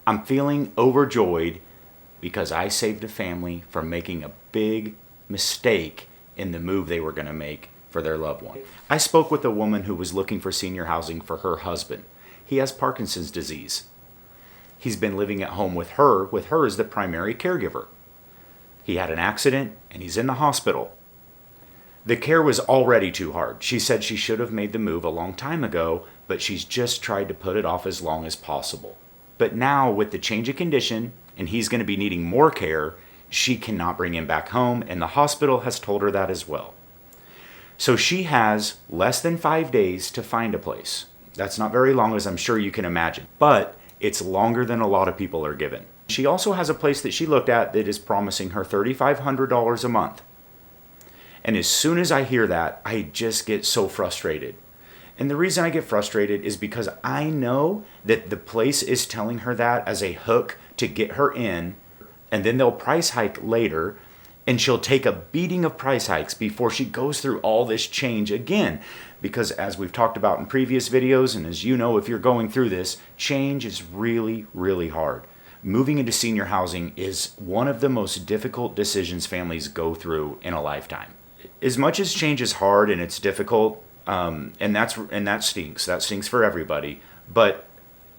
I'm feeling overjoyed because I saved a family from making a big mistake in the move they were going to make for their loved one. I spoke with a woman who was looking for senior housing for her husband. He has Parkinson's disease. He's been living at home with her as the primary caregiver. He had an accident and he's in the hospital. The care was already too hard. She said she should have made the move a long time ago, but she's just tried to put it off as long as possible. But now with the change of condition and he's going to be needing more care, she cannot bring him back home, and the hospital has told her that as well. So she has less than 5 days to find a place. That's not very long, as I'm sure you can imagine, but it's longer than a lot of people are given. She also has a place that she looked at that is promising her $3,500 a month. And as soon as I hear that, I just get so frustrated. And the reason I get frustrated is because I know that the place is telling her that as a hook to get her in, and then they'll price hike later, and she'll take a beating of price hikes before she goes through all this change again. Because as we've talked about in previous videos, and as you know if you're going through this, change is really, really hard. Moving into senior housing is one of the most difficult decisions families go through in a lifetime. As much as change is hard and it's difficult, and that stinks for everybody, but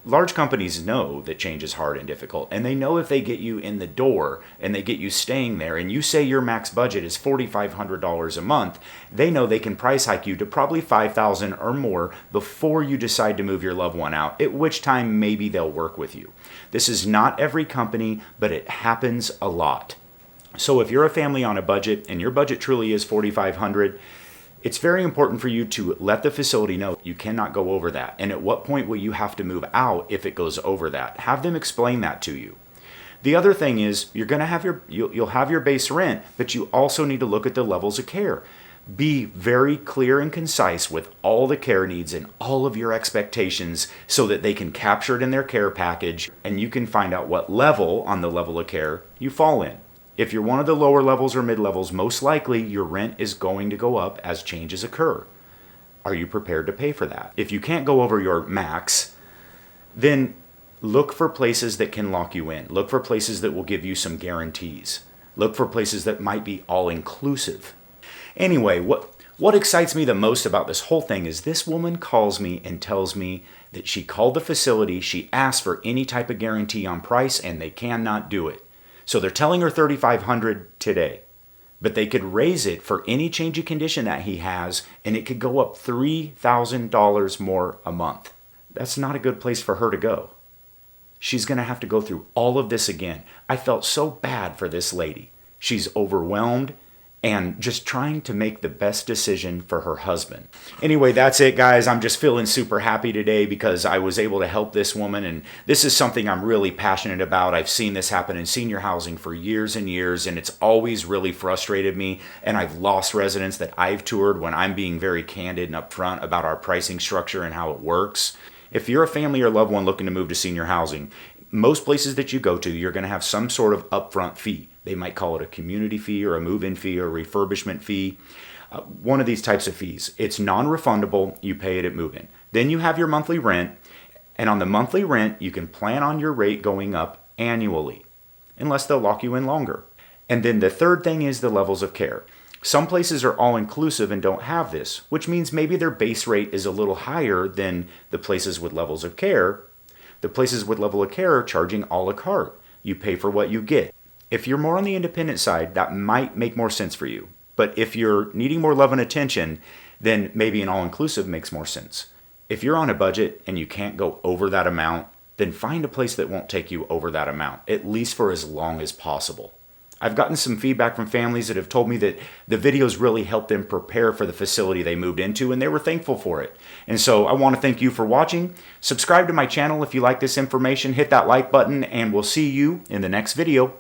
large companies know that change is hard and difficult, and they know if they get you in the door and they get you staying there and you say your max budget is $4,500 a month, they know they can price hike you to probably $5,000 or more before you decide to move your loved one out, at which time maybe they'll work with you. This is not every company, but it happens a lot. So if you're a family on a budget and your budget truly is $4,500, it's very important for you to let the facility know you cannot go over that. And at what point will you have to move out if it goes over that? Have them explain that to you. The other thing is you'll have your base rent, but you also need to look at the levels of care. Be very clear and concise with all the care needs and all of your expectations so that they can capture it in their care package and you can find out what level on the level of care you fall in. If you're one of the lower levels or mid-levels, most likely your rent is going to go up as changes occur. Are you prepared to pay for that? If you can't go over your max, then look for places that can lock you in. Look for places that will give you some guarantees. Look for places that might be all-inclusive. Anyway, what excites me the most about this whole thing is this woman calls me and tells me that she called the facility, she asked for any type of guarantee on price, and they cannot do it. So they're telling her $3,500 today, but they could raise it for any change of condition that he has, and it could go up $3,000 more a month. That's not a good place for her to go. She's going to have to go through all of this again. I felt so bad for this lady. She's overwhelmed and just trying to make the best decision for her husband. Anyway, that's it, guys. I'm just feeling super happy today because I was able to help this woman, and this is something I'm really passionate about. I've seen this happen in senior housing for years and years, and it's always really frustrated me, and I've lost residents that I've toured when I'm being very candid and upfront about our pricing structure and how it works. If you're a family or loved one looking to move to senior housing, most places that you go to, you're going to have some sort of upfront fee. They might call it a community fee or a move-in fee or a refurbishment fee. One of these types of fees. It's non-refundable. You pay it at move-in. Then you have your monthly rent. And on the monthly rent, you can plan on your rate going up annually, unless they'll lock you in longer. And then the third thing is the levels of care. Some places are all-inclusive and don't have this, which means maybe their base rate is a little higher than the places with levels of care. The places with level of care are charging a la carte. You pay for what you get. If you're more on the independent side, that might make more sense for you. But if you're needing more love and attention, then maybe an all-inclusive makes more sense. If you're on a budget and you can't go over that amount, then find a place that won't take you over that amount, at least for as long as possible. I've gotten some feedback from families that have told me that the videos really helped them prepare for the facility they moved into, and they were thankful for it. And so I want to thank you for watching. Subscribe to my channel if you like this information. Hit that like button, and we'll see you in the next video.